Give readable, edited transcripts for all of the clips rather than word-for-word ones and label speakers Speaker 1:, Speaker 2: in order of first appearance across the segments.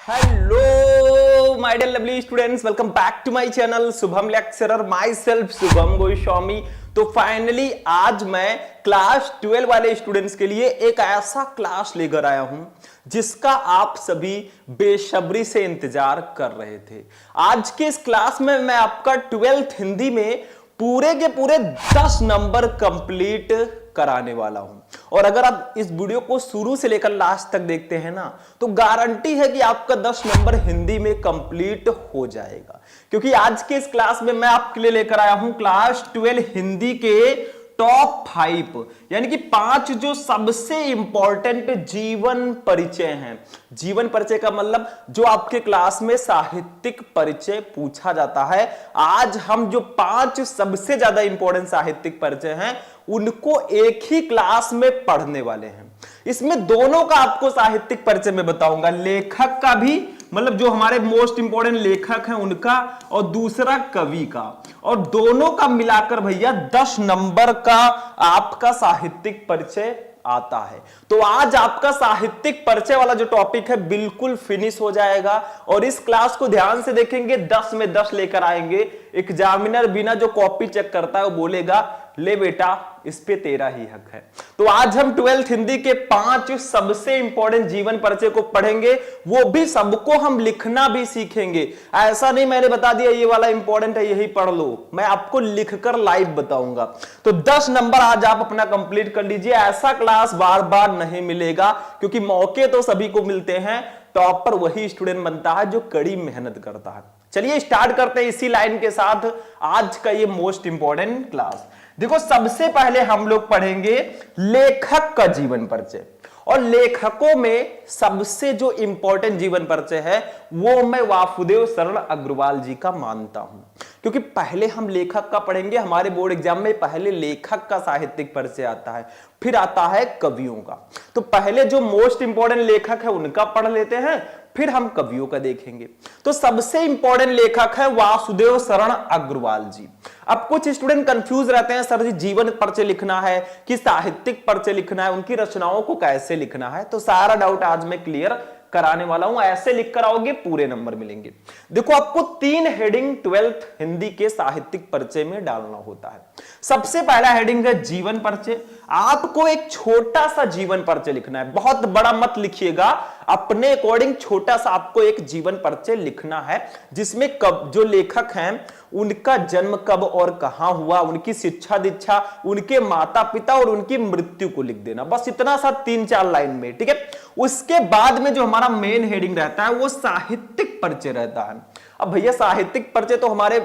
Speaker 1: Hello my dear lovely students, welcome back to my channel Shubham lecturer, myself Shubham Goswami. तो finally आज मैं class 12 वाले students के लिए एक ऐसा क्लास लेकर आया हूं जिसका आप सभी बेसब्री से इंतजार कर रहे थे। आज के इस क्लास में मैं आपका 12th हिंदी में पूरे के पूरे 10 नंबर कंप्लीट कराने वाला हूं। और अगर आप इस वीडियो को शुरू से लेकर लास्ट तक देखते हैं ना, तो गारंटी है कि आपका 10 नंबर हिंदी में कंप्लीट हो जाएगा। क्योंकि आज के इस क्लास में मैं आपके लिए लेकर आया हूं क्लास 12 हिंदी के टॉप 5, यानी कि 5 जो सबसे इंपॉर्टेंट जीवन परिचय हैं। जीवन परिचय का मतलब जो आपके क्लास में साहित्यिक परिचय पूछा जाता है। आज हम जो 5 सबसे ज्यादा इंपॉर्टेंट साहित्यिक परिचय हैं उनको एक ही क्लास में पढ़ने वाले हैं। इसमें दोनों का आपको साहित्यिक परिचय में बताऊंगा, लेखक का भी, मतलब जो हमारे मोस्ट इंपॉर्टेंट लेखक हैं उनका, और दूसरा कवि का, और दोनों का मिलाकर भैया 10 नंबर का आपका साहित्यिक परिचय आता है। तो आज आपका साहित्यिक परिचय वाला जो टॉपिक है बिल्कुल फिनिश हो जाएगा। और इस क्लास को ध्यान से देखेंगे, 10 में 10 लेकर आएंगे। एग्जामिनर बिना जो कॉपी चेक करता है वो बोलेगा ले बेटा इस पे तेरा ही हक है। तो आज हम 12th हिंदी के 5 सबसे इंपॉर्टेंट जीवन परिचय को पढ़ेंगे, वो भी सबको हम लिखना भी सीखेंगे। ऐसा नहीं मैंने बता दिया ये वाला इंपॉर्टेंट है यही पढ़ लो, मैं आपको लिखकर लाइव बताऊंगा। तो 10 नंबर आज आप अपना कंप्लीट कर लीजिए। ऐसा क्लास बार बार नहीं मिलेगा, क्योंकि मौके तो सभी को मिलते हैं, टॉपर वही स्टूडेंट बनता है जो कड़ी मेहनत करता है। चलिए स्टार्ट करते हैं इसी लाइन के साथ आज का ये मोस्ट इंपॉर्टेंट क्लास। देखो, सबसे पहले हम लोग पढ़ेंगे लेखक का जीवन परिचय। और लेखकों में सबसे जो इंपॉर्टेंट जीवन परिचय है वो मैं वासुदेव शरण अग्रवाल जी का मानता हूं। क्योंकि पहले हम लेखक का पढ़ेंगे, हमारे बोर्ड एग्जाम में पहले लेखक का साहित्यिक परिचय आता है, फिर आता है कवियों का। तो पहले जो मोस्ट इंपॉर्टेंट लेखक है उनका पढ़ लेते हैं, फिर हम कवियों का देखेंगे। तो सबसे इंपॉर्टेंट लेखक है वासुदेव शरण अग्रवाल जी। अब कुछ स्टूडेंट कंफ्यूज रहते हैं, सर जी जीवन परिचय लिखना है कि साहित्यिक परिचय लिखना है, उनकी रचनाओं को कैसे लिखना है। तो सारा डाउट आज मैं क्लियर कराने वाला हूं। ऐसे लिख कर आओगे पूरे नंबर मिलेंगे। देखो, आपको 3 हेडिंग 12th हिंदी के साहित्यिक परिचय में डालना होता है। सबसे पहला हेडिंग है जीवन परिचय। आपको एक छोटा सा जीवन परिचय लिखना है, बहुत बड़ा मत लिखिएगा, अपने अकॉर्डिंग छोटा सा आपको एक जीवन परिचय लिखना है, जिसमें कब जो लेखक हैं उनका जन्म कब और कहां हुआ, उनकी शिक्षा दीक्षा, उनके माता पिता और उनकी मृत्यु को लिख देना। बस इतना सा 3-4 लाइन में, ठीक है। उसके बाद में जो हमारा मेन हेडिंग रहता है वो साहित्यिक परिचय रहता है। अब भैया साहित्यिक परिचय तो हमारे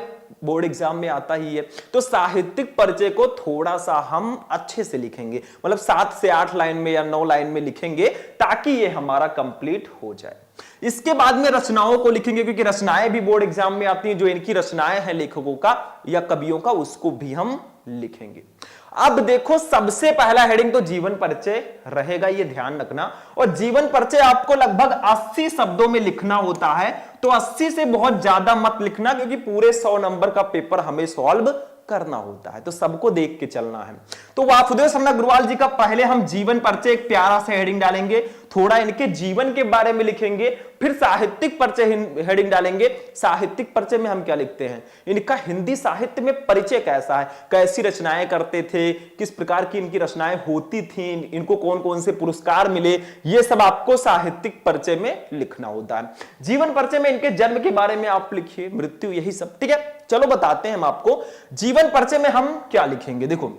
Speaker 1: बोर्ड एग्जाम में आता ही है, तो साहित्यिक परिचय को थोड़ा सा हम अच्छे से लिखेंगे, मतलब 7 से 8 लाइन में या 9 लाइन में लिखेंगे, ताकि ये हमारा कंप्लीट हो जाए। इसके बाद में रचनाओं को लिखेंगे, क्योंकि रचनाएं भी बोर्ड एग्जाम में आती हैं। जो इनकी रचनाएं हैं लेखकों का या कवियों का, उसको भी हम लिखेंगे। अब देखो, सबसे पहला हेडिंग तो जीवन परिचय रहेगा, ये ध्यान रखना। और जीवन परिचय आपको लगभग 80 शब्दों में लिखना होता है। तो 80 से बहुत ज्यादा मत लिखना, क्योंकि पूरे 100 नंबर का पेपर हमें सॉल्व करना होता है, तो सबको देख के चलना है। तो वासुदेव शरण अग्रवाल जी का पहले हम जीवन परिचय एक प्यारा सा हेडिंग डालेंगे, थोड़ा इनके जीवन के बारे में लिखेंगे, फिर साहित्यिक परिचय हेडिंग डालेंगे। साहित्यिक परिचय में हम क्या लिखते हैं, इनका हिंदी साहित्य में परिचय कैसा है, कैसी रचनाएं करते थे, किस प्रकार की इनकी रचनाएं होती थी, इनको कौन कौन से पुरस्कार मिले, ये सब आपको साहित्यिक परिचय में लिखना होता है। जीवन परिचय में इनके जन्म के बारे में आप लिखिए, मृत्यु, यही सब, ठीक है। चलो बताते हैं हम आपको जीवन परिचय में हम क्या लिखेंगे। देखो,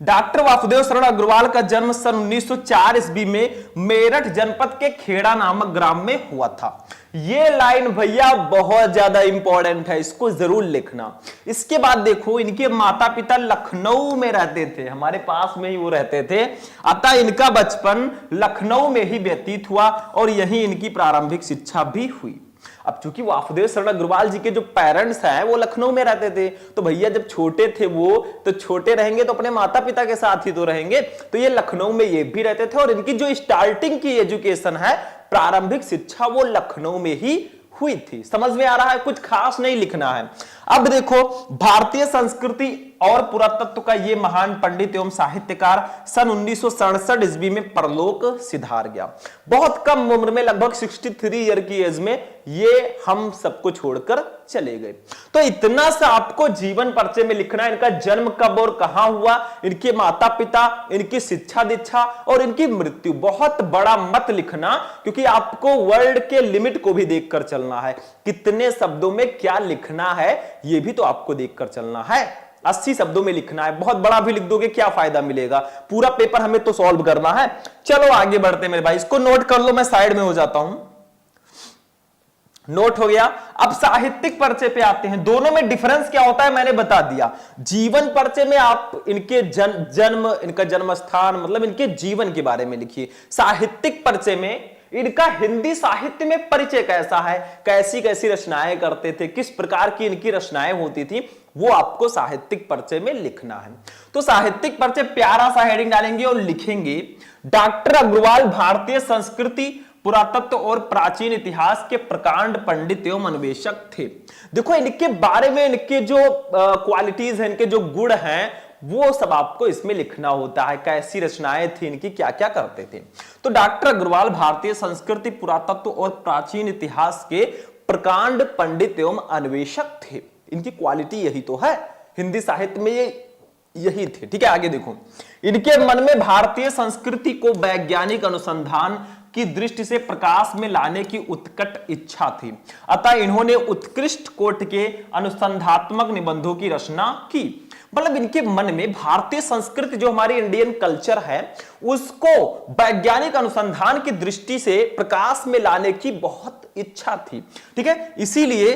Speaker 1: डॉक्टर वासुदेव शरण अग्रवाल का जन्म सन 1904 ईस्वी में मेरठ जनपद के खेड़ा नामक ग्राम में हुआ था। ये लाइन भैया बहुत ज्यादा इंपॉर्टेंट है, इसको जरूर लिखना। इसके बाद देखो, इनके माता पिता लखनऊ में रहते थे, हमारे पास में ही वो रहते थे, अतः इनका बचपन लखनऊ में ही व्यतीत हुआ और यहीं इनकी प्रारंभिक शिक्षा भी हुई। अब चूंकि वासुदेव शरण अग्रवाल जी के जो पेरेंट्स हैं वो लखनऊ में रहते थे, तो भैया जब छोटे थे वो, तो छोटे रहेंगे तो अपने माता पिता के साथ ही तो रहेंगे, तो ये लखनऊ में ये भी रहते थे। और इनकी जो स्टार्टिंग की एजुकेशन है, प्रारंभिक शिक्षा, वो लखनऊ में ही हुई थी। समझ में आ रहा है, कुछ खास नहीं लिखना है। अब देखो, भारतीय संस्कृति और पुरातत्व का ये महान पंडित एवं साहित्यकार सन 1967 ईस्वी में परलोक सिधार गया। बहुत कम उम्र में, लगभग 63 ईयर की एज में ये हम सबको छोड़कर चले गए। तो इतना सा आपको जीवन परिचय में लिखना है, इनका जन्म कब और कहां हुआ, इनके माता पिता, इनकी शिक्षा दीक्षा और इनकी मृत्यु। बहुत बड़ा मत लिखना, क्योंकि आपको वर्ड के लिमिट को भी देखकर चलना है, कितने शब्दों में क्या लिखना है ये भी तो आपको देखकर चलना है। 80 शब्दों में लिखना है, बहुत बड़ा भी लिख दोगे क्या फायदा मिलेगा, पूरा पेपर हमें तो सॉल्व करना है। चलो आगे बढ़ते मेरे भाई, इसको नोट कर लो, मैं साइड में हो जाता हूं। नोट हो गया। अब साहित्यिक परिचय पे आते हैं। दोनों में डिफरेंस क्या होता है मैंने बता दिया। जीवन परिचय में आप इनके जन्म, इनका जन्म स्थान, मतलब इनके जीवन के बारे में लिखिए। साहित्यिक परिचय में इनका हिंदी साहित्य में परिचय कैसा है, कैसी कैसी रचनाएं करते थे, किस प्रकार की इनकी रचनाएं होती थी, वो आपको साहित्यिक परिचय में लिखना है। तो साहित्यिक परिचय प्यारा सा हेडिंग डालेंगे और लिखेंगे, डॉक्टर अग्रवाल भारतीय संस्कृति, पुरातत्व और प्राचीन इतिहास के प्रकांड पंडित एवं अन्वेषक थे। देखो इनके बारे में, इनके जो क्वालिटीज हैं, इनके जो गुण हैं, वो सब आपको इसमें लिखना होता है। कैसी रचनाएं थी इनकी, क्या क्या करते थे। तो डॉक्टर अग्रवाल भारतीय संस्कृति, पुरातत्व और प्राचीन इतिहास के प्रकांड पंडित एवं अन्वेषक थे। इनकी क्वालिटी यही तो है, हिंदी साहित्य में ये यही थे। ठीक है, आगे देखो। इनके मन में भारतीय संस्कृति को वैज्ञानिक अनुसंधान की दृष्टि से प्रकाश में लाने की उत्कट इच्छा थी, अतः इन्होंने उत्कृष्ट कोटि के अनुसंधात्मक निबंधों की रचना की। मतलब इनके मन में भारतीय संस्कृति, जो हमारी इंडियन कल्चर है, उसको वैज्ञानिक अनुसंधान की दृष्टि से प्रकाश में लाने की बहुत इच्छा थी। ठीक है, इसीलिए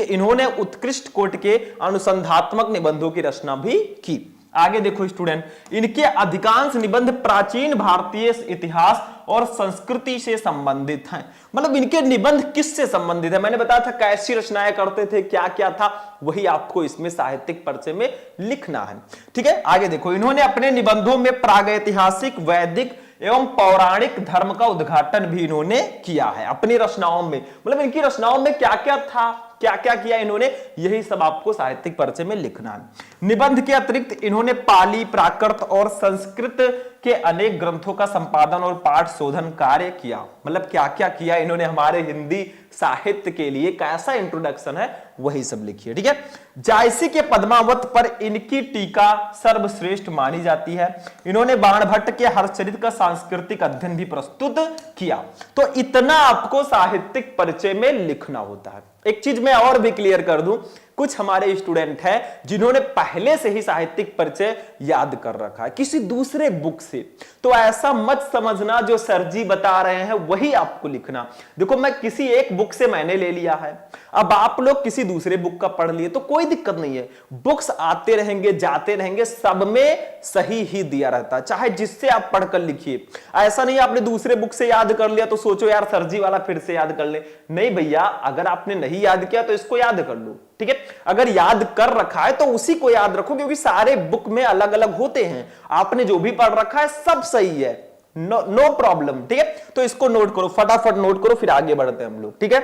Speaker 1: इन्होंने उत्कृष्ट कोटि के अनुसंधात्मक निबंधों की रचना भी की। आगे देखो स्टूडेंट, इनके अधिकांश निबंध प्राचीन भारतीय इतिहास और संस्कृति से संबंधित हैं। मतलब इनके निबंध किससे संबंधित है, मैंने बताया था कैसी रचनाएं करते थे, क्या क्या था, वही आपको इसमें साहित्यिक परिचय में लिखना है। ठीक है, आगे देखो। इन्होंने अपने निबंधों में प्रागैतिहासिक, वैदिक एवं पौराणिक धर्म का उद्घाटन भी इन्होंने किया है अपनी रचनाओं में। मतलब इनकी रचनाओं में क्या क्या था, क्या क्या किया इन्होंने, यही सब आपको साहित्यिक परिचय में लिखना है। निबंध के अतिरिक्त इन्होंने पाली, प्राकृत और संस्कृत के अनेक ग्रंथों का संपादन और पाठ शोधन कार्य किया। मतलब क्या क्या किया इन्होंने हमारे हिंदी साहित्य के लिए, कैसा इंट्रोडक्शन है वही सब लिखिए। ठीक है, जायसी के पद्मावत पर इनकी टीका सर्वश्रेष्ठ मानी जाती है। इन्होंने बाणभट्ट के हर्षचरित का सांस्कृतिक अध्ययन भी प्रस्तुत किया। तो इतना आपको साहित्यिक परिचय में लिखना होता है। एक चीज मैं और भी क्लियर कर दूं, कुछ हमारे स्टूडेंट हैं जिन्होंने पहले से ही साहित्यिक परिचय याद कर रखा है किसी दूसरे बुक से, तो ऐसा मत समझना जो सर जी बता रहे हैं वही आपको लिखना। देखो मैं किसी एक बुक से मैंने ले लिया है, अब आप लोग किसी दूसरे बुक का पढ़ लिए तो कोई दिक्कत नहीं है। बुक्स आते रहेंगे जाते रहेंगे, सब में सही ही दिया रहता है, चाहे जिससे आप पढ़कर लिखिए। ऐसा नहीं आपने दूसरे बुक से याद कर लिया तो सोचो यार सर जी वाला फिर से याद कर ले। नहीं भैया, अगर आपने नहीं याद किया तो इसको याद कर लो। ठीक है, अगर याद कर रखा है तो उसी को याद रखो, क्योंकि सारे बुक में अलग अलग होते हैं। आपने जो भी पढ़ रखा है सब सही है, नो प्रॉब्लम। ठीक है, तो इसको नोट करो, फटाफट नोट करो, फिर आगे बढ़ते हैं हम लोग। ठीक है,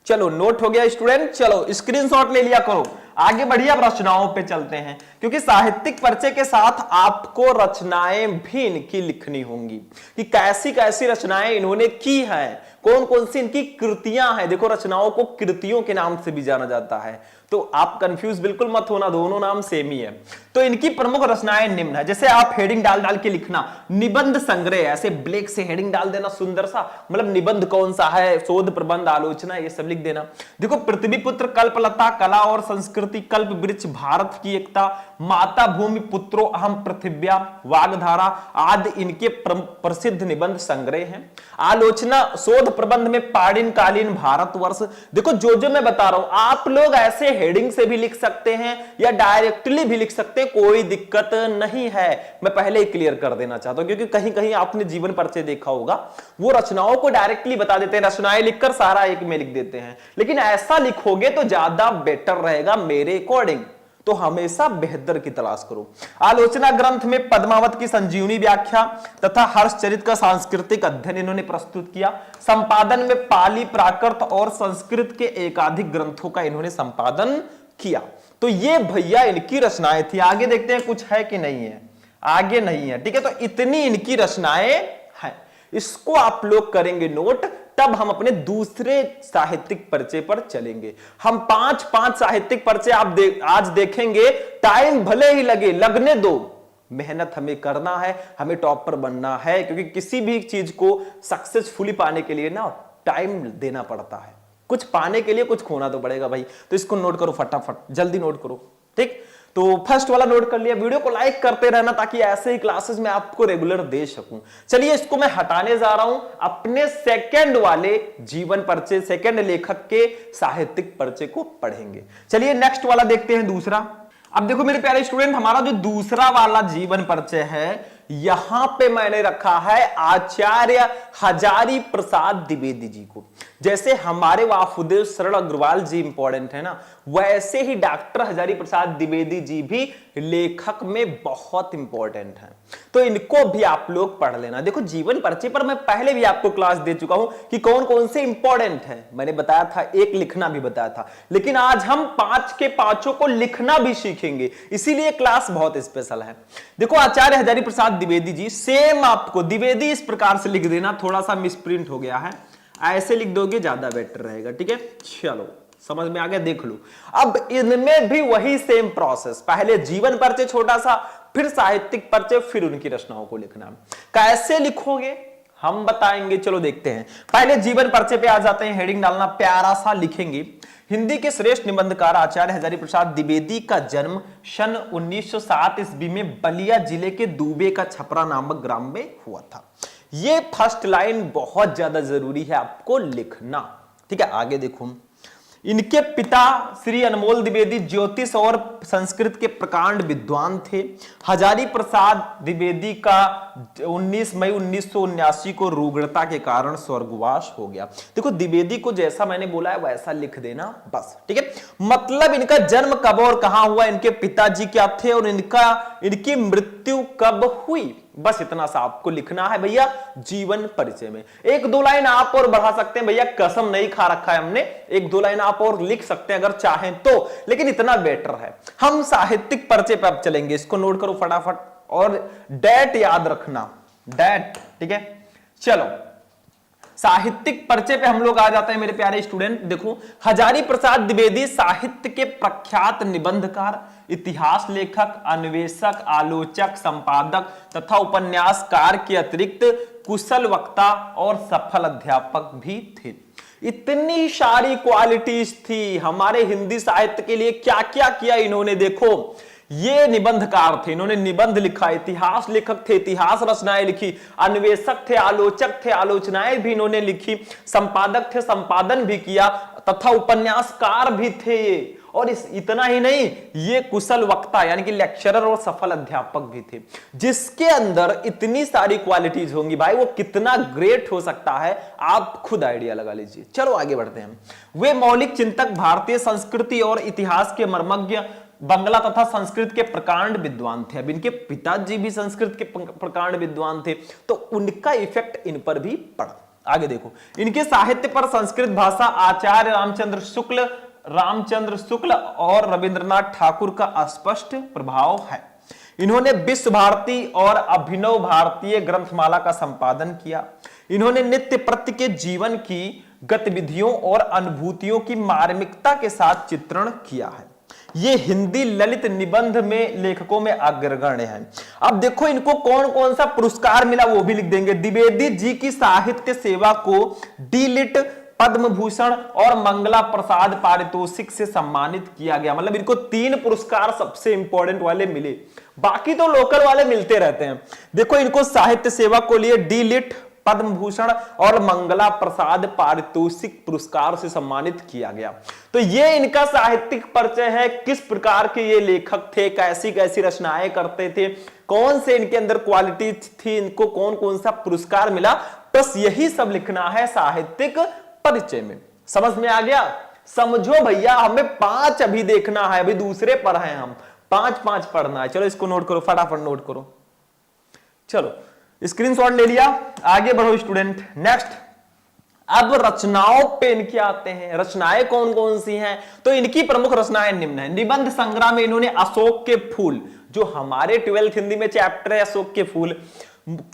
Speaker 1: चलो नोट हो गया स्टूडेंट, चलो स्क्रीनशॉट ले लिया करो। आगे बढ़िए, अब रचनाओं पे चलते हैं, क्योंकि साहित्यिक परिचय के साथ आपको रचनाएं भी इनकी लिखनी होंगी कि कैसी कैसी रचनाएं इन्होंने की हैं, कौन कौन सी इनकी कृतियां हैं। देखो रचनाओं को कृतियों के नाम से भी जाना जाता है, तो आप कंफ्यूज बिल्कुल मत होना, दोनों नाम सेम ही है। तो इनकी प्रमुख रचनाएं निम्न है, जैसे आप हेडिंग डाल डाल के लिखना, निबंध संग्रह, ऐसे ब्लैक से हेडिंग डाल देना सुंदर सा, मतलब निबंध कौन सा है, शोध प्रबंध, आलोचना, ये सब लिख देना। देखो पृथ्वीपुत्र, कल्पलता, कला और संस्कृति, कल्प वृक्ष, भारत की एकता, माता भूमि, पुत्रो अहम पृथिव्या, वागधारा आदि इनके प्रसिद्ध निबंध संग्रह हैं। आलोचना, शोध प्रबंध में पाणिन कालीन भारतवर्ष। देखो जो जो मैं बता रहा हूं आप लोग ऐसे हेडिंग से भी लिख सकते हैं या डायरेक्टली भी लिख सकते हैं, कोई दिक्कत नहीं है। मैं पहले ही क्लियर कर देना चाहता हूं, क्योंकि कहीं कहीं आपने जीवन परिचय देखा होगा, वो रचनाओं को डायरेक्टली बता देते हैं, रचनाएं लिखकर सारा एक में लिख देते हैं। लेकिन ऐसा लिखोगे तो ज्यादा बेटर रहेगा मेरे अकॉर्डिंग, तो हमेशा बेहतर की तलाश करो। आलोचना ग्रंथ में पद्मावत की संजीवनी व्याख्या तथा हर्षचरित का सांस्कृतिक अध्ययन इन्होंने प्रस्तुत किया। संपादन में पाली, प्राकृत और संस्कृत के एकाधिक ग्रंथों का इन्होंने संपादन किया। तो ये भैया इनकी रचनाएं थी। आगे देखते हैं कुछ है कि नहीं है, आगे नहीं है, ठीक है। तो इतनी इनकी रचनाएं हैं, इसको आप लोग करेंगे नोट, तब हम अपने दूसरे साहित्यिक परिचय पर चलेंगे। हम पांच साहित्यिक परिचय आज देखेंगे। टाइम भले ही लगे, लगने दो, मेहनत हमें करना है, हमें टॉप पर बनना है, क्योंकि किसी भी चीज को सक्सेसफुली पाने के लिए ना टाइम देना पड़ता है। कुछ पाने के लिए कुछ खोना तो पड़ेगा भाई। तो इसको नोट करो फटाफट, जल्दी नोट करो, ठीक। तो फर्स्ट वाला नोट कर लिया। वीडियो को लाइक करते रहना ताकि ऐसे ही क्लासेस में आपको रेगुलर दे सकूं। चलिए इसको मैं हटाने जा रहा हूं, अपने सेकंड वाले जीवन परिचय, सेकंड लेखक के साहित्यिक परिचय को पढ़ेंगे। चलिए नेक्स्ट वाला देखते हैं, दूसरा। अब देखो मेरे प्यारे स्टूडेंट, हमारा जो दूसरा वाला जीवन परिचय है, यहां पे मैंने रखा है आचार्य हजारी प्रसाद द्विवेदी जी को। जैसे हमारे वासुदेव शरण अग्रवाल जी इंपॉर्टेंट है ना, वैसे ही डॉक्टर हजारी प्रसाद द्विवेदी जी भी लेखक में बहुत इंपॉर्टेंट हैं। तो इनको भी आप लोग पढ़ लेना। देखो जीवन परिचय पर मैं पहले भी आपको क्लास दे चुका हूं कि कौन कौन से इंपॉर्टेंट हैं। मैंने बताया था, एक लिखना भी बताया था, लेकिन आज हम 5 के 5 को लिखना भी सीखेंगे, इसीलिए क्लास बहुत स्पेशल है। देखो आचार्य हजारी प्रसाद द्विवेदी जी, सेम आपको द्विवेदी इस प्रकार से लिख देना, थोड़ा सा मिसप्रिंट हो गया है, ऐसे लिख दोगे ज्यादा बेटर रहेगा, ठीक है। चलो समझ में आ गया, देख लो। अब इनमें भी वही सेम प्रोसेस, पहले जीवन परिचय छोटा सा, फिर साहित्यिक परिचय, फिर उनकी रचनाओं को लिखना। कैसे लिखोगे हम बताएंगे, चलो देखते हैं। पहले जीवन परिचय पे आ जाते हैं, हेडिंग डालना प्यारा सा लिखेंगे। हिंदी के श्रेष्ठ निबंधकार आचार्य हजारी प्रसाद द्विवेदी का जन्म सन 1907 ईस्वी में बलिया जिले के दूबे का छपरा नामक ग्राम में हुआ था। ये फर्स्ट लाइन बहुत ज्यादा जरूरी है आपको लिखना, ठीक है। आगे देखो, इनके पिता श्री अनमोल द्विवेदी ज्योतिष और संस्कृत के प्रकांड विद्वान थे। हजारी प्रसाद द्विवेदी का 19 मई 1979 को रुग्णता के कारण स्वर्गवास हो गया। देखो द्विवेदी को जैसा मैंने बोला है वैसा लिख देना बस, ठीक है। मतलब इनका जन्म कब और कहां हुआ, इनके पिताजी क्या थे और इनकी मृत्यु कब हुई, बस इतना सा आपको लिखना है भैया जीवन परिचय में। 1-2 लाइन आप और बढ़ा सकते हैं भैया, कसम नहीं खा रखा है हमने, 1-2 लाइन आप और लिख सकते हैं अगर चाहें तो, लेकिन इतना बेटर है। हम साहित्यिक परिचय पे अब चलेंगे, इसको नोट करो फटाफट, और डेट याद रखना, डेट, ठीक है। चलो साहित्यिक परिचय पे हम लोग आ जाते हैं मेरे प्यारे स्टूडेंट। देखो हजारी प्रसाद द्विवेदी साहित्य के प्रख्यात निबंधकार, इतिहास लेखक, अन्वेषक, आलोचक, संपादक तथा उपन्यासकार के अतिरिक्त कुशल वक्ता और सफल अध्यापक भी थे। इतनी सारी क्वालिटीज थी हमारे हिंदी साहित्य के लिए। क्या क्या किया इन्होंने, देखो ये निबंधकार थे, इन्होंने निबंध लिखा, इतिहास लेखक थे, इतिहास रचनाएं लिखी, अन्वेषक थे, आलोचक थे, आलोचनाएं भी इन्होंने लिखी, संपादक थे, संपादन भी किया, तथा उपन्यासकार भी थे ये। और इतना ही नहीं, ये कुशल वक्ता यानी कि लेक्चरर और सफल अध्यापक भी थे। जिसके अंदर इतनी सारी क्वालिटीज होंगी भाई, वो कितना ग्रेट हो सकता है आप खुद आइडिया लगा लीजिए। चलो आगे बढ़ते हैं। वे मौलिक चिंतक, भारतीय संस्कृति और इतिहास के मर्मज्ञ, बंगला तथा संस्कृत के प्रकांड विद्वान थे। अब इनके पिताजी भी संस्कृत के प्रकांड विद्वान थे, तो उनका इफेक्ट इन पर भी पड़ा। आगे देखो, इनके साहित्य पर संस्कृत भाषा, आचार्य रामचंद्र शुक्ल और रविंद्रनाथ ठाकुर का स्पष्ट प्रभाव है। इन्होंने विश्व भारती और अभिनव भारतीय ग्रंथमाला का संपादन किया। इन्होंने नित्य प्रत्य के जीवन की गतिविधियों और अनुभूतियों की मार्मिकता के साथ चित्रण किया है। ये हिंदी ललित निबंध में लेखकों में अग्रगण्य हैं। अब देखो इनको कौन कौन सा पुरस्कार मिला वो भी लिख देंगे। द्विवेदी जी की साहित्य सेवा को डी.लिट, पद्म भूषण और मंगला प्रसाद पारितोषिक से सम्मानित किया गया। मतलब इनको 3 पुरस्कार सबसे इंपॉर्टेंट वाले मिले, बाकी तो लोकल वाले मिलते रहते हैं। देखो इनको साहित्य सेवा को लिए डी.लिट, पद्म भूषण और मंगला प्रसाद पारितोषिक पुरस्कार से सम्मानित किया गया। तो ये इनका साहित्यिक परिचय है, किस प्रकार के ये लेखक थे, कैसी कैसी रचनाएं करते थे, कौन से इनके अंदर क्वालिटी थी, इनको कौन कौन सा पुरस्कार मिला, बस यही सब लिखना है साहित्यिक परिचय में। समझ में आ गया? समझो भैया, हमें 5 अभी देखना है, अभी दूसरे पर हैं हम, 5 पढ़ना है। चलो इसको नोट करो, फटाफट नोट करो। चलो स्क्रीनशॉट ले लिया, आगे बढ़ो स्टूडेंट। नेक्स्ट अब रचनाओं पे इनके आते हैं, रचनाएं कौन कौन सी हैं? तो इनकी प्रमुख रचनाएं निम्न है। निबंध संग्रह में इन्होंने अशोक के फूल, जो हमारे 12th हिंदी में चैप्टर है अशोक के फूल,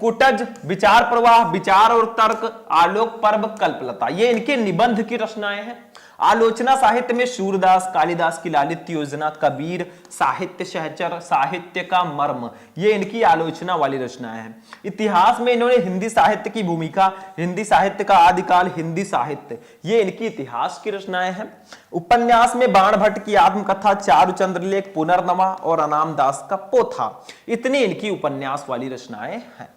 Speaker 1: कुटज, विचार प्रवाह, विचार और तर्क, आलोक पर्व, कल्पलता, ये इनके निबंध की रचनाएं हैं। आलोचना साहित्य में सूरदास, कालिदास की लालित्य योजना, कबीर, साहित्य सहचर, साहित्य का मर्म, ये इनकी आलोचना वाली रचनाएं हैं। इतिहास में इन्होंने हिंदी साहित्य की भूमिका, हिंदी साहित्य का आदिकाल, हिंदी साहित्य, ये इनकी इतिहास की रचनाएं हैं। उपन्यास में बाण भट्ट की आत्मकथा, चारुचंद्र लेख, पुनर्नवा और अनाम दास का पोथा, इतनी इनकी उपन्यास वाली रचनाएं हैं।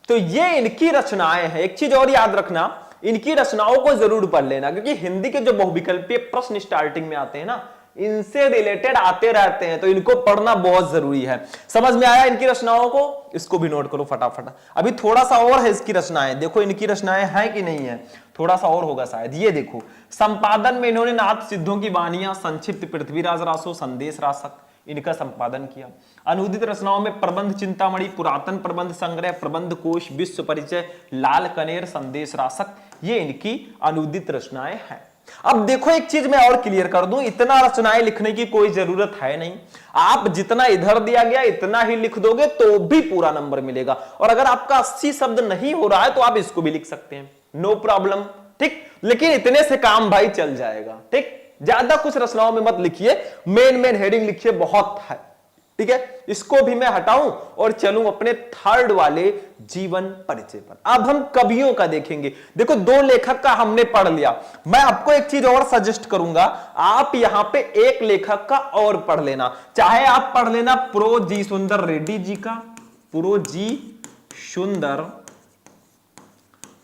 Speaker 1: तो ये इनकी रचनाएं हैं। एक चीज और याद रखना, इनकी रचनाओं को जरूर पढ़ लेना, क्योंकि हिंदी के जो बहुविकल्पीय प्रश्न स्टार्टिंग में आते हैं ना, इनसे रिलेटेड आते रहते हैं, तो इनको पढ़ना बहुत जरूरी है। समझ में आया इनकी रचनाओं को? इसको भी नोट करो फटाफट। अभी थोड़ा सा और है इसकी रचनाएं, देखो इनकी रचनाएं हैं कि नहीं है, थोड़ा सा और होगा शायद। ये देखो, संपादन में इन्होंने नाथ सिद्धों की वाणियां, संक्षिप्त पृथ्वीराज रासो, संदेश रासक, इनका संपादन किया। अनुदित रचनाओं में प्रबंध चिंतामणि, पुरातन प्रबंध संग्रह, प्रबंध कोश, विश्व परिचय, लाल कनेर, संदेश रासक, ये इनकी अनुदित रचनाएं हैं। अब देखो एक चीज मैं और क्लियर कर दूं, इतना रचनाएं लिखने की कोई जरूरत है नहीं। आप जितना इधर दिया गया इतना ही लिख दोगे तो भी पूरा नंबर मिलेगा। और अगर आपका 80 शब्द नहीं हो रहा है तो आप इसको भी लिख सकते हैं, नो प्रॉब्लम, ठीक। लेकिन इतने से काम भाई चल जाएगा, ठीक। ज्यादा कुछ रचनाओं में मत लिखिए, मेन हेडिंग लिखिए, बहुत है, ठीक है। इसको भी मैं हटाऊं और चलूं अपने थर्ड वाले जीवन परिचय पर। अब हम कवियों का देखेंगे। देखो, दो लेखक का हमने पढ़ लिया, मैं आपको एक चीज और सजेस्ट करूंगा, आप यहां पे एक लेखक का और पढ़ लेना। चाहे आप पढ़ लेना प्रो जी सुंदर रेड्डी जी का, प्रो जी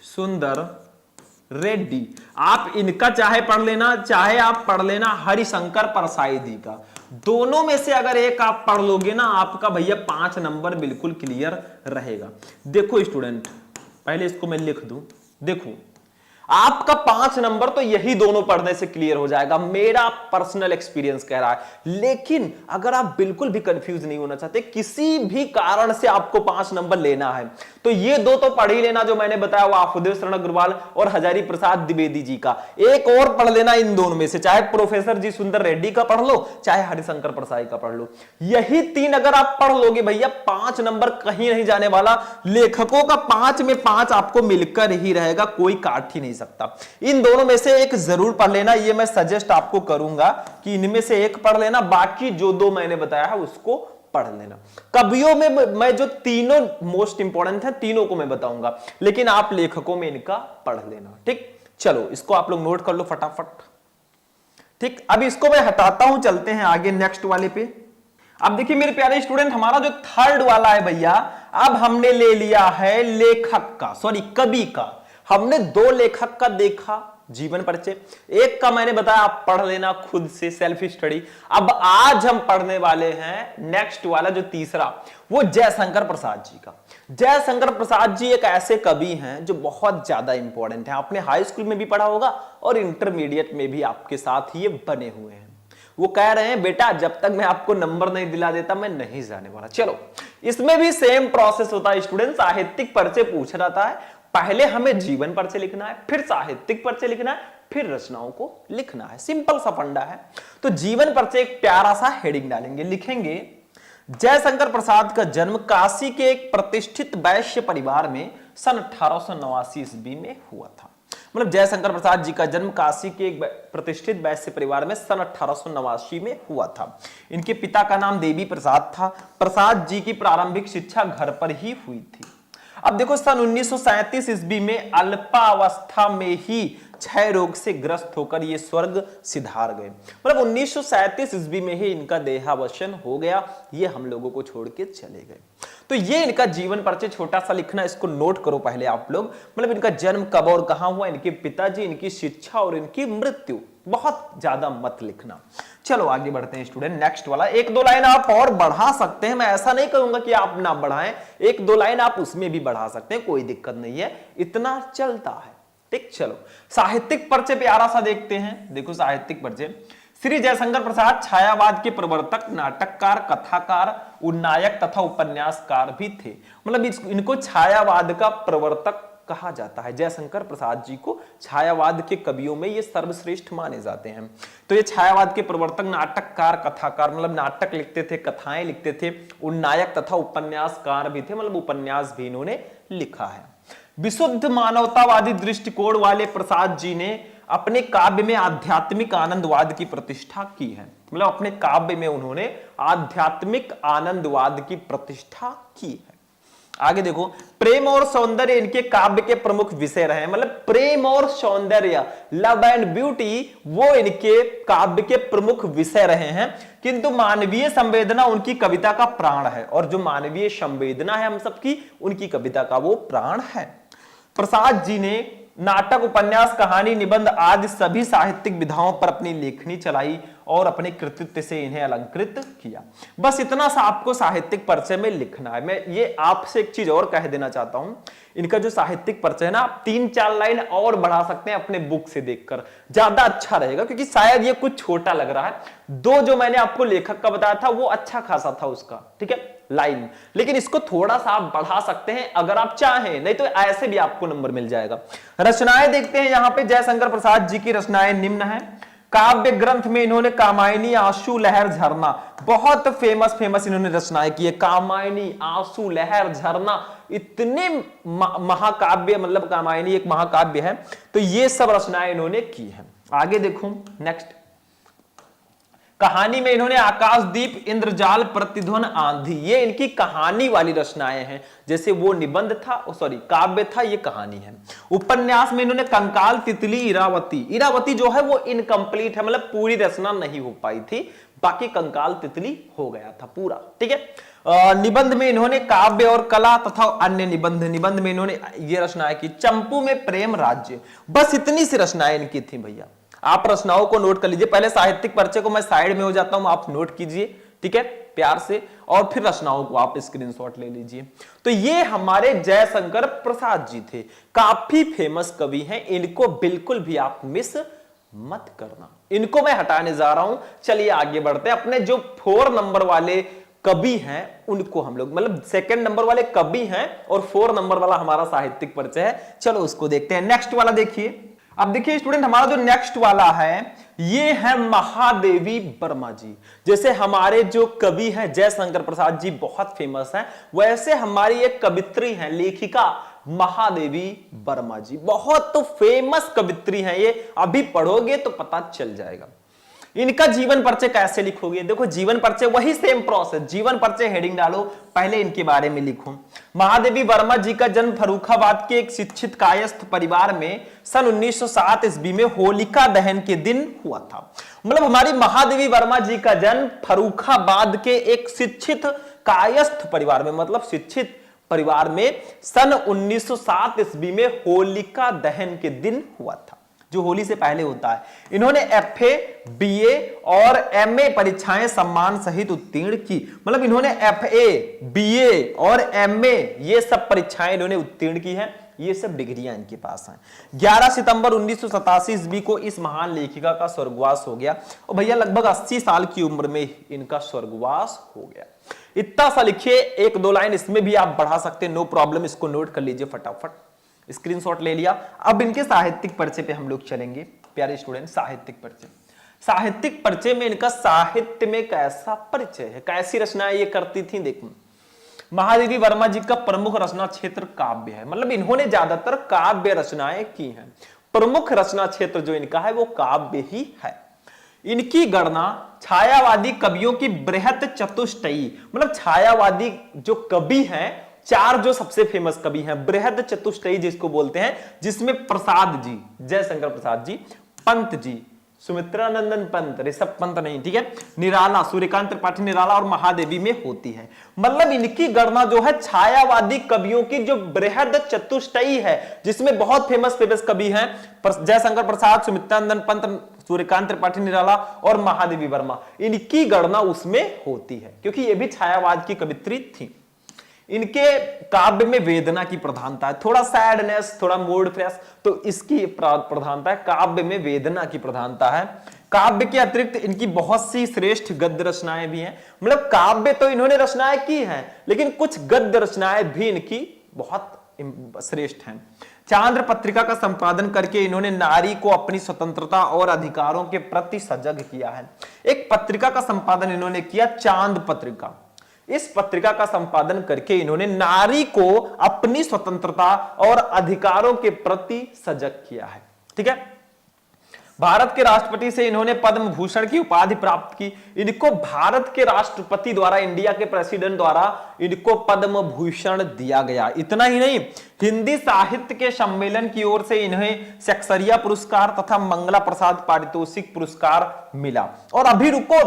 Speaker 1: सुंदर रेड्डी, आप इनका चाहे पढ़ लेना, चाहे आप पढ़ लेना हरिशंकर परसाई जी का। दोनों में से अगर एक आप पढ़ लोगे ना, आपका भैया 5 नंबर बिल्कुल क्लियर रहेगा। देखो स्टूडेंट, पहले इसको मैं लिख दूं, देखो आपका 5 नंबर तो यही दोनों पढ़ने से क्लियर हो जाएगा, मेरा पर्सनल एक्सपीरियंस कह रहा है। लेकिन अगर आप बिल्कुल भी कंफ्यूज नहीं होना चाहते, किसी भी कारण से आपको 5 नंबर लेना है, तो ये दो तो पढ़ ही लेना जो मैंने बताया, वासुदेव शरण अग्रवाल और हजारी प्रसाद द्विवेदी जी का। एक और पढ़ लेना इन दोनों में से, चाहे प्रोफेसर जी सुंदर रेड्डी का पढ़ लो, चाहे हरिशंकर परसाई का पढ़ लो। यही 3 अगर आप पढ़ लोगे भैया, 5 नंबर कहीं नहीं जाने वाला। लेखकों का 5 में 5 आपको मिलकर ही रहेगा, कोई काट ही नहीं सकता। इन दोनों में से एक जरूर पढ़ लेना, ये मैं सजेस्ट आपको करूंगा कि इनमें से एक पढ़ लेना, बाकी जो 2 मैंने बताया है उसको पढ़ लेना। कवियों में मैं जो तीनों मोस्ट इंपॉर्टेंट है, तीनों को मैं बताऊंगा, लेकिन आप लेखकों में इनका पढ़ लेना, ठीक। चलो इसको आप लोग नोट कर लो फटाफट, ठीक। अब इसको मैं हटाता हूं, चलते हैं आगे नेक्स्ट वाले पे। अब देखिए मेरे प्यारे स्टूडेंट, हमारा जो थर्ड वाला है भैया, अब हमने ले लिया है लेखक का, सॉरी कवि का। हमने 2 लेखक का देखा जीवन परिचय, एक का मैंने बताया आप पढ़ लेना खुद से, सेल्फ स्टडी। अब आज हम पढ़ने वाले हैं नेक्स्ट वाला जो तीसरा, वो जयशंकर प्रसाद जी का। जयशंकर प्रसाद जी एक ऐसे कवि हैं जो बहुत ज्यादा इंपॉर्टेंट है, आपने हाई स्कूल में भी पढ़ा होगा और इंटरमीडिएट में भी आपके साथ ये बने हुए हैं। वो कह रहे हैं बेटा जब तक मैं आपको नंबर नहीं दिला देता मैं नहीं जाने वाला। चलो इसमें भी सेम प्रोसेस होता है स्टूडेंट, साहित्यिक परिचय पूछ रहा है, पहले हमें जीवन परिचय लिखना है, फिर साहित्यिक परिचय लिखना है, फिर रचनाओं को लिखना है। सिंपल सा फंडा है। तो जीवन परिचय एक प्यारा सा हेडिंग डालेंगे, लिखेंगे जयशंकर प्रसाद का जन्म काशी के एक प्रतिष्ठित वैश्य परिवार में सन 1889 ईस्वी में हुआ था। मतलब जयशंकर प्रसाद जी का जन्म काशी के एक प्रतिष्ठित वैश्य परिवार में सन 1889 में हुआ था। इनके पिता का नाम देवी प्रसाद था। प्रसाद जी की प्रारंभिक शिक्षा घर पर ही हुई थी। अब देखो सन 1937 ईस्वी में अल्पावस्था में ही क्षय रोग से ग्रस्त होकर ये स्वर्ग सिधार गए। मतलब 1937 ईस्वी में ही इनका देहावसान हो गया, ये हम लोगों को छोड़ के चले गए। तो ये इनका जीवन परिचय छोटा सा लिखना, इसको नोट करो पहले आप लोग। मतलब इनका जन्म कब और कहां हुआ, इनके पिताजी, इनकी शिक्षा और इनकी मृत्यु, बहुत ज्यादा मत लिखना। चलो आगे बढ़ते हैं स्टूडेंट, नेक्स्ट वाला। 1-2 लाइन आप और बढ़ा सकते हैं, मैं ऐसा नहीं कहूंगा कि आप ना बढ़ाएं, 1-2 लाइन आप उसमें भी बढ़ा सकते हैं, कोई दिक्कत नहीं है, इतना चलता है, ठीक। चलो साहित्यिक परिचय प्यारा सा देखते हैं। देखो साहित्यिक परिचय, श्री जयशंकर प्रसाद छायावाद के प्रवर्तक, नाटककार, कथाकार, उन्नायक तथा उपन्यासकार भी थे। मतलब इनको छायावाद का प्रवर्तक कहा जाता है। जयशंकर प्रसाद जी को छायावाद के कवियों में ये सर्वश्रेष्ठ माने जाते हैं। तो ये छायावाद के प्रवर्तक, नाटककार, कथाकार, मतलब नाटक लिखते थे, कथाएं लिखते थे, उन्नायक तथा उपन्यासकार भी थे, मतलब उपन्यास भी इन्होंने लिखा है। विशुद्ध मानवतावादी दृष्टिकोण वाले प्रसाद जी ने अपने काव्य में आध्यात्मिक आनंदवाद की प्रतिष्ठा की है। मतलब अपने काव्य में उन्होंने आध्यात्मिक आनंदवाद की प्रतिष्ठा की है। आगे देखो, प्रेम और सौंदर्य इनके काव्य के प्रमुख विषय रहे। मतलब प्रेम और सौंदर्य, लव एंड ब्यूटी, वो इनके काव्य के प्रमुख विषय रहे हैं। किंतु मानवीय संवेदना उनकी कविता का प्राण है, और जो मानवीय संवेदना है हम सबकी, उनकी कविता का वो प्राण है। प्रसाद जी ने नाटक, उपन्यास, कहानी, निबंध आदि सभी साहित्यिक विधाओं पर अपनी लेखनी चलाई और अपने कृतित्व से इन्हें अलंकृत किया। बस इतना सा आपको साहित्यिक परिचय में लिखना है। मैं ये आपसे एक चीज और कह देना चाहता हूं, इनका जो साहित्यिक परिचय है ना, आप 3-4 लाइन और बढ़ा सकते हैं अपने बुक से देखकर, ज्यादा अच्छा रहेगा, क्योंकि शायद ये कुछ छोटा लग रहा है। 2 जो मैंने आपको लेखक का बताया था वो अच्छा खासा था उसका, ठीक है, लाइन, लेकिन इसको थोड़ा सा आप बढ़ा सकते हैं अगर आप चाहें, नहीं तो ऐसे भी आपको नंबर मिल जाएगा। रचनाएं देखते हैं यहां पे। जयशंकर प्रसाद जी की रचनाएं निम्न है। काव्य ग्रंथ में इन्होंने कामायनी, आंसू, लहर, झरना, बहुत फेमस इन्होंने रचनाएं की है। कामायनी, आंसू, लहर, झरना, इतने महाकाव्य, मतलब कामायनी एक महाकाव्य है। तो ये सब रचनाएं इन्होंने की है। आगे देखो नेक्स्ट, कहानी में इन्होंने आकाशदीप, इंद्रजाल, प्रतिध्वन, आंधी, ये इनकी कहानी वाली रचनाएं हैं। जैसे वो निबंध था, सॉरी काव्य था, ये कहानी है। उपन्यास में इन्होंने कंकाल, तितली, इरावती, इरावती जो है वो इनकम्प्लीट है, मतलब पूरी रचना नहीं हो पाई थी, बाकी कंकाल तितली हो गया था पूरा, ठीक है। निबंध में इन्होंने काव्य और कला तथा अन्य निबंध, निबंध में इन्होंने ये रचनाएं की। चंपू में प्रेम राज्य, बस इतनी सी रचनाएं इनकी थी भैया। आप रचनाओं को नोट कर लीजिए। पहले साहित्यिक परिचय को मैं साइड में हो जाता हूं, आप नोट कीजिए, ठीक है, प्यार से, और फिर रचनाओं को आप स्क्रीनशॉट ले लीजिए। तो ये हमारे जयशंकर प्रसाद जी थे, काफी फेमस कवि हैं, इनको बिल्कुल भी आप मिस मत करना। इनको मैं हटाने जा रहा हूं। चलिए आगे बढ़ते हैं। अपने जो 4 नंबर वाले कवि हैं उनको हम लोग, मतलब 2nd नंबर वाले कवि हैं और 4 नंबर वाला हमारा साहित्यिक परिचय है, चलो उसको देखते हैं। नेक्स्ट वाला देखिए। अब देखिए स्टूडेंट, हमारा जो नेक्स्ट वाला है ये है महादेवी वर्मा जी। जैसे हमारे जो कवि हैं जयशंकर प्रसाद जी बहुत फेमस हैं, वैसे हमारी एक कवित्री हैं, लेखिका महादेवी वर्मा जी, बहुत तो फेमस कवित्री हैं ये। अभी पढ़ोगे तो पता चल जाएगा। इनका जीवन परिचय कैसे लिखोगे? देखो जीवन परिचय वही सेम प्रोसेस, जीवन परिचय हेडिंग डालो, पहले इनके बारे में लिखो। महादेवी वर्मा जी का जन्म फर्रुखाबाद के एक शिक्षित कायस्थ परिवार में सन 1907 ईस्वी में होलिका दहन के दिन हुआ था। मतलब हमारी महादेवी वर्मा जी का जन्म फर्रुखाबाद के एक शिक्षित कायस्थ परिवार में, मतलब शिक्षित परिवार में सन 1907 ईस्वी में होलिका दहन के दिन हुआ था, जो होली से पहले होता है। इन्होंने FA, BA और MA परीक्षाएं सम्मान सहित उत्तीर्ण की। मतलब इन्होंने FA, BA और MA ये सब परीक्षाएं इन्होंने उत्तीर्ण की हैं। ये सब डिग्रियां इनके पास हैं। 11 सितंबर 1987 ईस्वी को इस महान लेखिका का स्वर्गवास हो गया और भैया लगभग 80 साल की उम्र में इनका स्वर्गवास हो गया। इतना सा लिखिए, 1-2 लाइन इसमें भी आप बढ़ा सकते हैं, नो प्रॉब्लम। इसको नोट कर लीजिए फटाफट, स्क्रीनशॉट ले लिया। अब इनके साहित्यिक परिचय पे हम लोग चलेंगे प्यारे स्टूडेंट। साहित्यिक परिचय, साहित्यिक परिचय में इनका साहित्य में कैसा परिचय है, कैसी रचनाएं ये करती थी। देखो महादेवी वर्मा जी का प्रमुख रचना क्षेत्र काव्य है, मतलब इन्होंने ज्यादातर काव्य रचनाएं की हैं। प्रमुख रचना क्षेत्र जो इनका है वो काव्य ही है। इनकी गणना छायावादी कवियों की बृहत चतुष्टयी, मतलब छायावादी जो कवि हैं, 4 जो सबसे फेमस कवि हैं, बृहद चतुष्टयी जिसको बोलते हैं, जिसमें प्रसाद जी, जयशंकर प्रसाद जी, पंत जी, सुमित्रानंदन पंत, ऋषभ पंत नहीं, ठीक है, निराला, सूर्यकांत त्रिपाठी निराला और महादेवी में होती है। मतलब इनकी गणना जो है छायावादी कवियों की जो बृहद चतुष्टयी है, जिसमें बहुत फेमस कवि हैं, जयशंकर प्रसाद, सुमित्रानंदन पंत, सूर्यकांत त्रिपाठी निराला और महादेवी वर्मा, इनकी गणना उसमें होती है, क्योंकि ये भी छायावाद की कवित्री थी। इनके काव्य में वेदना की प्रधानता है, थोड़ा सैडनेस, थोड़ा मूड फ्रेश, तो इसकी प्रधानता है, काव्य में वेदना की प्रधानता है। काव्य के अतिरिक्त इनकी बहुत सी श्रेष्ठ गद्य रचनाएं भी हैं। मतलब काव्य तो इन्होंने रचनाएं की हैं, लेकिन कुछ गद्य रचनाएं भी इनकी बहुत श्रेष्ठ हैं। चांद्र पत्रिका का संपादन करके इन्होंने नारी को अपनी स्वतंत्रता और अधिकारों के प्रति सजग किया है। एक पत्रिका का संपादन इन्होंने किया, चांद पत्रिका। इस पत्रिका का संपादन करके इन्होंने नारी को अपनी स्वतंत्रता और अधिकारों के प्रति सजग किया है। ठीक है। भारत के राष्ट्रपति से इन्होंने पद्म भूषण की उपाधि प्राप्त की। इनको भारत के राष्ट्रपति द्वारा, इंडिया के प्रेसिडेंट द्वारा इनको पद्म भूषण दिया गया। इतना ही नहीं, हिंदी साहित्य के सम्मेलन की ओर से इन्हें सेक्सरिया पुरस्कार तथा मंगला प्रसाद पारितोषिक पुरस्कार मिला। और अभी रुको,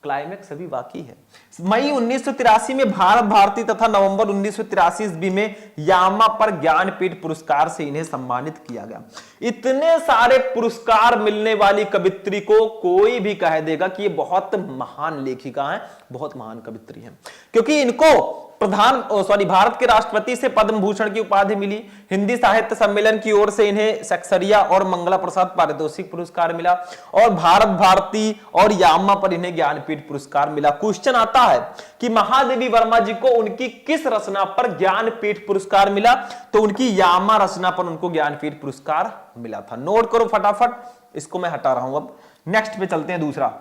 Speaker 1: क्लाइमेक्स अभी बाकी है। मई 1983 में भारत भारती तथा नवंबर 1983 ईस्वी में यामा पर ज्ञानपीठ पुरस्कार से इन्हें सम्मानित किया गया। इतने सारे पुरस्कार मिलने वाली कवित्री को कोई भी कह देगा कि ये बहुत महान लेखिका है, बहुत महान कवित्री है, क्योंकि इनको भारत के राष्ट्रपति से पद्म भूषण की उपाधि मिली। हिंदी साहित्य सम्मेलन की ओर से इन्हें सेक्सरिया और मंगला प्रसाद पारितोषिक पुरस्कार मिला और भारत भारती और यामा पर इन्हें ज्ञानपीठ पुरस्कार मिला। क्वेश्चन आता है कि महादेवी वर्मा जी को उनकी किस रचना पर ज्ञानपीठ पुरस्कार मिला? तो उनकी यामा रचना पर उनको ज्ञानपीठ पुरस्कार मिला था। नोट करो फटाफट, इसको मैं हटा रहा हूं। अब नेक्स्ट पे चलते हैं, दूसरा।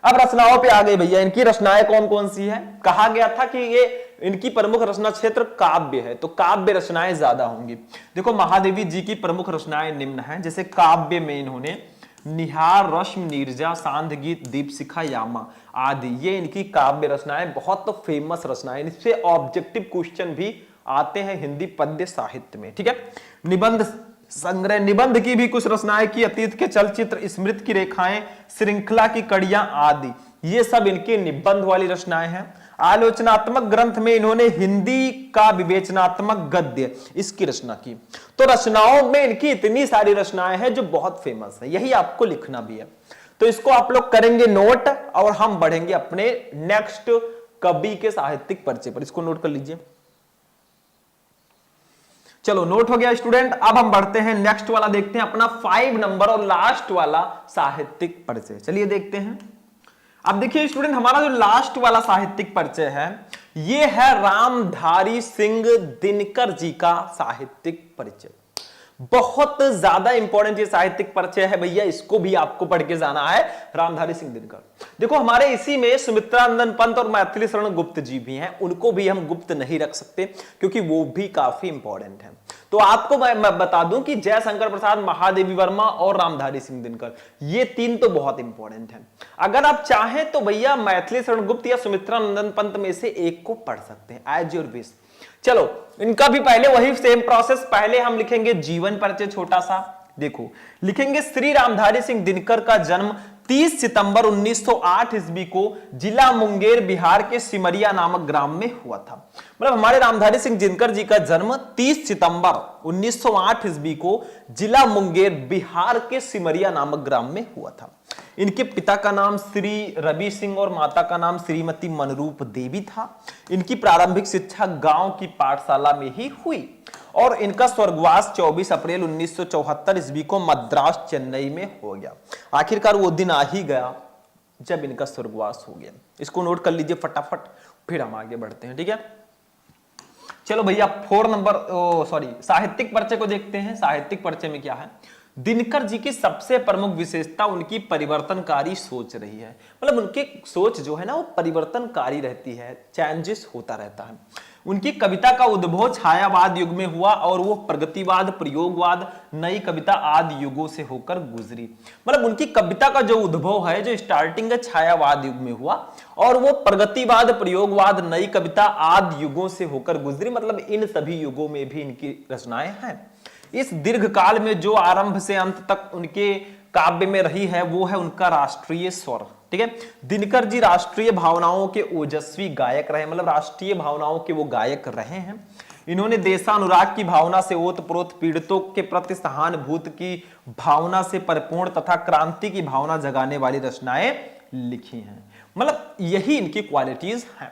Speaker 1: अब रचनाओं पे आ गए भैया। इनकी रचनाएं कौन कौन सी है? कहा गया था कि ये इनकी प्रमुख रचना क्षेत्र काव्य है, तो काव्य रचनाएं ज्यादा होंगी। देखो, महादेवी जी की प्रमुख रचनाएं निम्न हैं। जैसे काव्य में इन्होंने निहार, रश्मि, नीरजा, सांध गीत, दीपशिखा, यामा आदि, ये इनकी काव्य रचनाएं बहुत फेमस रचनाएं। इससे ऑब्जेक्टिव क्वेश्चन भी आते हैं हिंदी पद्य साहित्य में। ठीक है। निबंध संग्रह, निबंध की भी कुछ रचनाएं की, अतीत के चलचित्र, स्मृति की रेखाएं, श्रृंखला की कड़ियां आदि, ये सब इनके निबंध वाली रचनाएं हैं। आलोचनात्मक ग्रंथ में इन्होंने हिंदी का विवेचनात्मक गद्य, इसकी रचना की। तो रचनाओं में इनकी इतनी सारी रचनाएं हैं जो बहुत फेमस है, यही आपको लिखना भी है। तो इसको आप लोग करेंगे नोट और हम बढ़ेंगे अपने नेक्स्ट कवि के साहित्यिक परिचय पर। इसको नोट कर लीजिए। चलो, नोट हो गया स्टूडेंट। अब हम बढ़ते हैं नेक्स्ट वाला, देखते हैं अपना 5 नंबर और लास्ट वाला साहित्यिक परिचय। चलिए देखते हैं। अब देखिए स्टूडेंट, हमारा जो लास्ट वाला साहित्यिक परिचय है, ये है रामधारी सिंह दिनकर जी का साहित्यिक परिचय। बहुत ज्यादा इंपॉर्टेंट ये साहित्यिक परिचय है भैया, इसको भी आपको पढ़ के जाना है। रामधारी सिंह दिनकर, देखो हमारे इसी में सुमित्रानंदन पंत और मैथिली शरण गुप्त जी भी हैं, उनको भी हम गुप्त नहीं रख सकते क्योंकि वो भी काफी इंपॉर्टेंट है। तो आपको मैं बता दूं कि जयशंकर प्रसाद, महादेवी वर्मा और रामधारी सिंह दिनकर, ये 3 तो बहुत इंपॉर्टेंट हैं। अगर आप चाहें तो भैया मैथिली शरण गुप्त या सुमित्रानंदन पंत में से एक को पढ़ सकते हैं, एज योर विश। चलो, इनका भी पहले वही सेम प्रोसेस। पहले हम लिखेंगे जीवन परिचय छोटा सा। देखो, लिखेंगे श्री रामधारी सिंह दिनकर का जन्म 30 सितंबर 1908 ईस्वी को जिला मुंगेर, बिहार के सिमरिया नामक ग्राम में हुआ था। मतलब हमारे रामधारी सिंह दिनकर जी का जन्म 30 सितंबर 1908 ईस्वी को जिला मुंगेर, बिहार के सिमरिया नामक ग्राम में हुआ था। इनके पिता का नाम श्री रवि सिंह और माता का नाम श्रीमती मनरूप देवी था। इनकी प्रारंभिक शिक्षा गांव की पाठशाला में ही हुई और इनका स्वर्गवास 24 अप्रैल 1974 ईस्वी को मद्रास, चेन्नई में हो गया। आखिरकार वो दिन आ ही गया जब इनका स्वर्गवास हो गया। इसको नोट कर लीजिए फटाफट, फिर हम आगे बढ़ते हैं। ठीक है, चलो भैया 4 नंबर साहित्यिक परिचय को देखते हैं। साहित्यिक परिचय में क्या है? दिनकर जी की सबसे प्रमुख विशेषता उनकी परिवर्तनकारी सोच रही है। मतलब उनकी सोच जो है ना, वो परिवर्तनकारी रहती है, चेंजेस होता रहता है। उनकी कविता का उद्भव छायावाद युग में हुआ और वो प्रगतिवाद, प्रयोगवाद, नई कविता आदि युगों से होकर गुजरी। मतलब उनकी कविता का जो उद्भव है, जो स्टार्टिंग है, छायावाद युग में हुआ और वो प्रगतिवाद, प्रयोगवाद, नई कविता आदि युगों से होकर गुजरी। मतलब इन सभी युगों में भी इनकी रचनाएं हैं। इस दीर्घ काल में जो आरंभ से अंत तक उनके काव्य में रही है, वो है उनका राष्ट्रीय स्वर। ठीक है, दिनकर जी राष्ट्रीय भावनाओं के ओजस्वी गायक रहे। मतलब राष्ट्रीय भावनाओं के वो गायक रहे हैं। इन्होंने देशानुराग की भावना से ओतप्रोत, पीड़ितों के प्रति सहानुभूति की भावना से परिपूर्ण तथा क्रांति की भावना जगाने वाली रचनाएं लिखी हैं। मतलब यही इनकी क्वालिटीज हैं।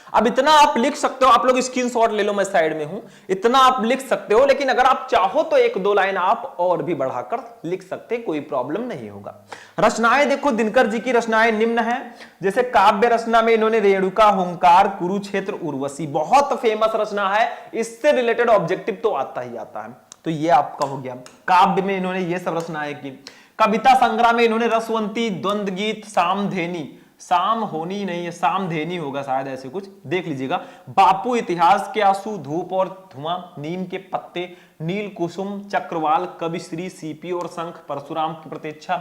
Speaker 1: अब इतना आप लिख सकते हो, आप लोग स्क्रीनशॉट ले लो, मैं साइड में हूं, इतना आप लिख सकते हो, लेकिन अगर आप चाहो तो एक दो लाइन आप और भी बढ़ाकर लिख सकते, कोई प्रॉब्लम नहीं होगा। रचनाएं देखो, दिनकर जी की रचनाएं निम्न है। जैसे काव्य रचना में इन्होंने रेणुका, हुंकार, कुरुक्षेत्र, उर्वशी, बहुत फेमस रचना है, इससे रिलेटेड ऑब्जेक्टिव तो आता ही आता है, तो ये आपका हो गया। काव्य में इन्होंने ये सब रचनाएं की। कविता संग्रह में इन्होंने रसवंती, द्वंद्व गीत, सामधेनी, साम होनी नहीं है, सामधेनी होगा शायद, ऐसे कुछ देख लीजिएगा। बापू, इतिहास के आंसू, धूप और धुआं, नीम के पत्ते, नील कुसुम, चक्रवाल, कविश्री, सीपी और शंख, परशुराम की प्रतीक्षा,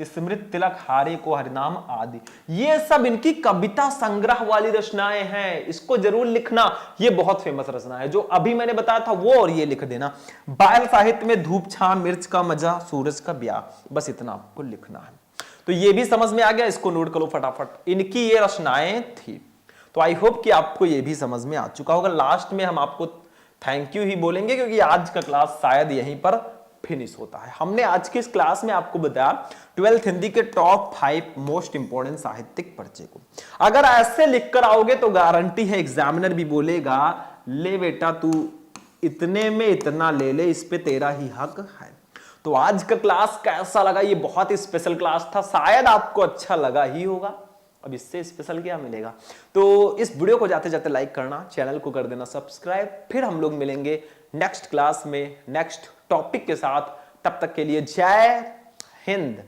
Speaker 1: स्मृत तिलक, हारे को हरिनाम आदि, ये सब इनकी कविता संग्रह वाली रचनाएं हैं। इसको जरूर लिखना, ये बहुत फेमस रचना है। जो अभी मैंने बताया था वो और ये लिख देना। बाल साहित्य में धूप छां, मिर्च का मजा, सूरज का ब्याह, बस इतना आपको लिखना है। तो ये भी समझ में आ गया, इसको नोट करो फटाफट। इनकी ये रचनाएं थी। तो आई होप कि आपको ये भी समझ में आ चुका होगा। लास्ट में हम आपको थैंक यू ही बोलेंगे, क्योंकि आज का क्लास शायद यहीं पर फिनिश होता है। हमने आज की इस क्लास में आपको बताया 12th हिंदी के टॉप 5 मोस्ट इंपोर्टेंट साहित्यिक परिचय को। अगर ऐसे लिखकर आओगे तो गारंटी है एग्जामिनर भी बोलेगा, ले बेटा तू इतने में इतना ले ले, इस पे तेरा ही हक है। तो आज का क्लास कैसा लगा? ये बहुत ही स्पेशल क्लास था, शायद आपको अच्छा लगा ही होगा। अब इससे स्पेशल क्या मिलेगा? तो इस वीडियो को जाते जाते लाइक करना, चैनल को कर देना सब्सक्राइब। फिर हम लोग मिलेंगे नेक्स्ट क्लास में नेक्स्ट टॉपिक के साथ। तब तक के लिए जय हिंद।